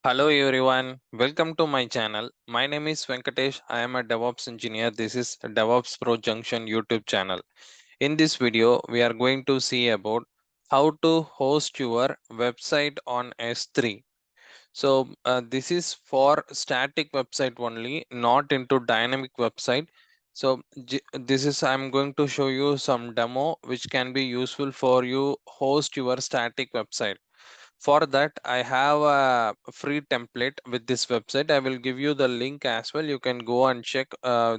Hello everyone, welcome to my channel. My name is Venkatesh. I am a DevOps engineer. This is DevOps Pro Junction YouTube channel. In this video, we are going to see about how to host your website on S3. This is for static website only, not into dynamic website. This is I'm going to show you some demo which can be useful for you host your static website. For that, I have a free template with this website. I will give you the link as well. You can go and check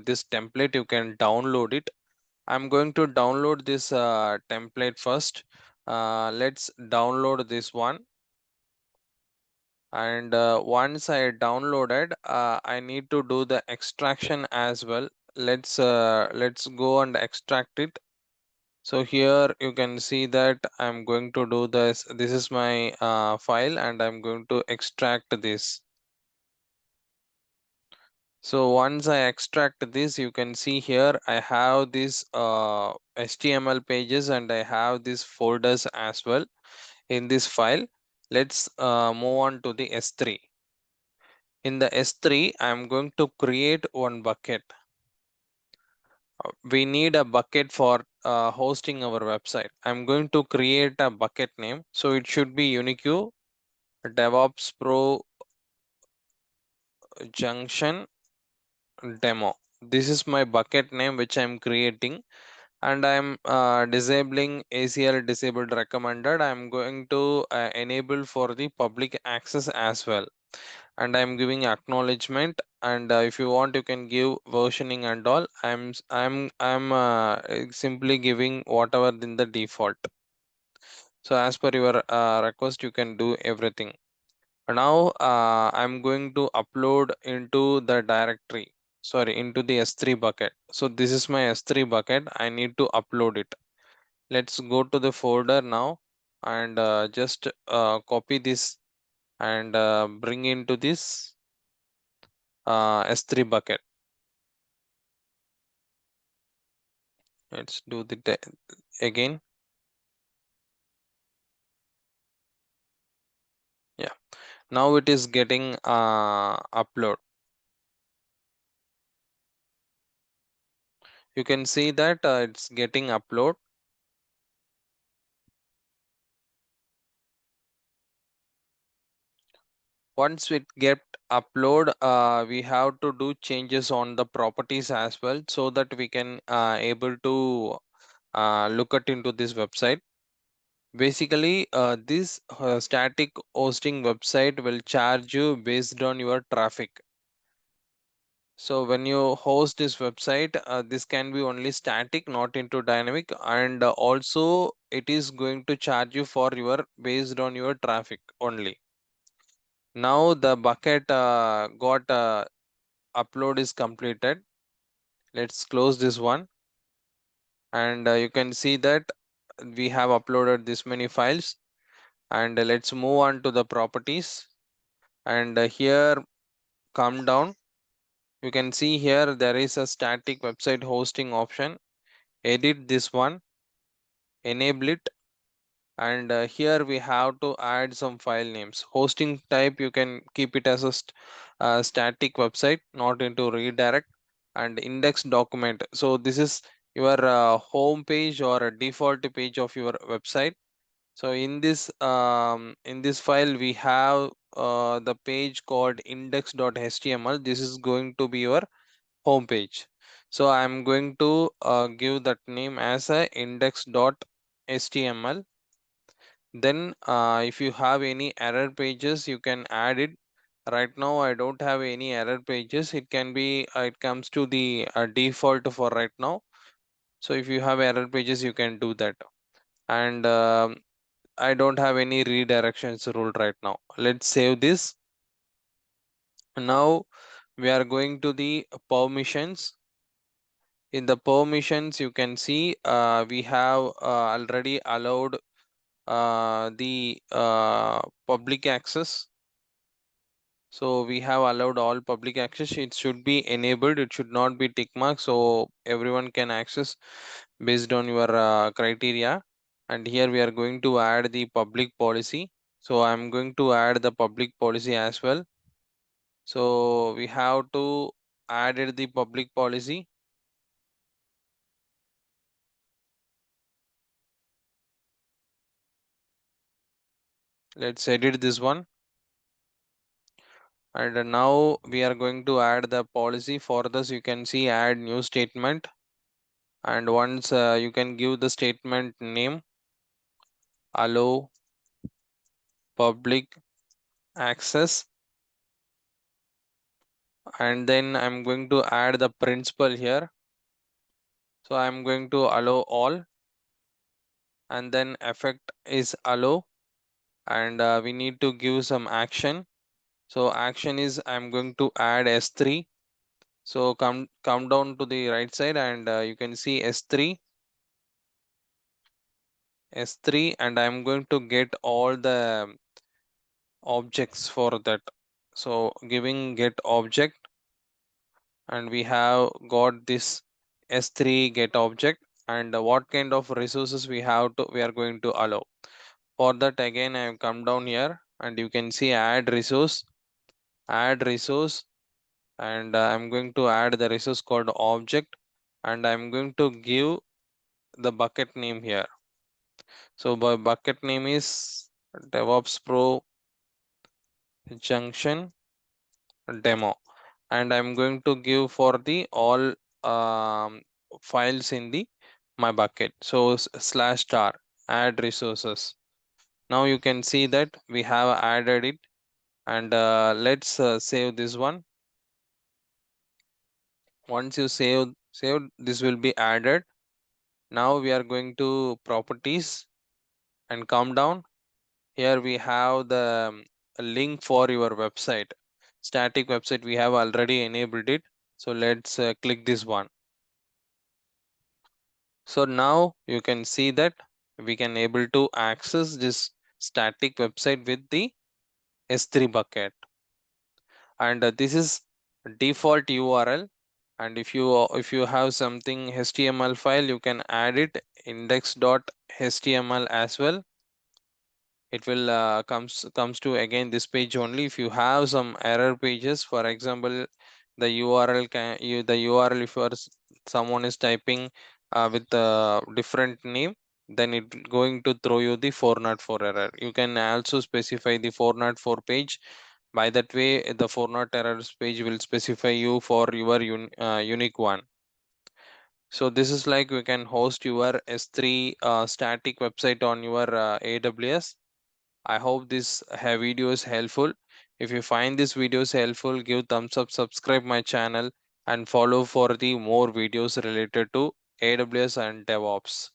this template. You can download it. I'm going to download this template first. Let's download this one. And once I downloaded, I need to do the extraction as well. Let's go and extract it. So here you can see that I'm going to do this. This is my file and I'm going to extract this. So once I extract this, you can see here I have these HTML pages and I have these folders as well in this file. Let's move on to the S3. In the S3, I'm going to create one bucket. We need a bucket for hosting our website. I'm going to create a bucket name. So it should be unique DevOps Pro Junction Demo. This is my bucket name which I'm creating, and I'm disabling ACL disabled recommended. I'm going to enable for the public access as well, and I'm giving acknowledgement. And if you want, you can give versioning and all. I'm simply giving whatever in the default. So as per your request, you can do everything. Now I'm going to upload into the directory, sorry, into the S3 bucket. So this is my S3 bucket. I need to upload it. Let's go to the folder now and just copy this and bring into this S3 bucket. Let's do the again. Yeah, now it is getting upload. You can see that it's getting upload. Once it get upload, we have to do changes on the properties as well so that we can able to look at into this website. Basically this static hosting website will charge you based on your traffic. So when you host this website, this can be only static, not into dynamic, and also it is going to charge you for your based on your traffic only. Now the bucket got upload is completed. Let's close this one, and you can see that we have uploaded this many files. And let's move on to the properties, and here come down. You can see here there is a static website hosting option. Edit this one, enable it, and here we have to add some file names. Hosting type, you can keep it as a static website, not into redirect. And index document, so this is your home page or a default page of your website. So in this file we have the page called index.html. This is going to be your home page. So I'm going to give that name as a index.html. Then if you have any error pages, you can add it. Right now I don't have any error pages. It can be it comes to the default for right now. So if you have error pages, you can do that. And I don't have any redirections rule right now. Let's save this. Now we are going to the permissions. In the permissions, you can see we have already allowed the public access. So we have allowed all public access. It should be enabled. It should not be tick mark, so everyone can access based on your criteria. And here we are going to add the public policy. So I'm going to add the public policy as well. So we have to add the public policy. Let's edit this one. And now we are going to add the policy. For this, you can see add new statement. And once you can give the statement name, allow public access. And then I'm going to add the principal here. So I'm going to allow all, and then effect is allow, and we need to give some action. So action is I'm going to add S3. So come down to the right side, and you can see S3, and I'm going to get all the objects for that. So giving get object, and we have got this S3 get object, and what kind of resources we are going to allow. For that, again I have come down here, and you can see add resource, and I'm going to add the resource called object, and I'm going to give the bucket name here. So by bucket name is DevOps Pro Junction demo, and I'm going to give for the all um, files in the my bucket. So slash star add resources. Now you can see that we have added it, and let's save this one. Once you save, this will be added. Now we are going to properties and come down. Here we have the link for your website. Static website, we have already enabled it. So let's click this one. So now you can see that we can able to access this static website with the S3 bucket. And this is default URL. And if you have something HTML file, you can add it index.html as well. It will comes to again this page only. If you have some error pages, for example, the URL the URL, if someone is typing with a different name, then it going to throw you the 404 error. You can also specify the 404 page. By that way, the 404 errors page will specify you for your unique one. So this is like we can host your S3 static website on your AWS. I hope this video is helpful. If you find this videos helpful, give thumbs up, subscribe my channel, and follow for the more videos related to AWS and DevOps.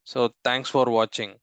So thanks for watching.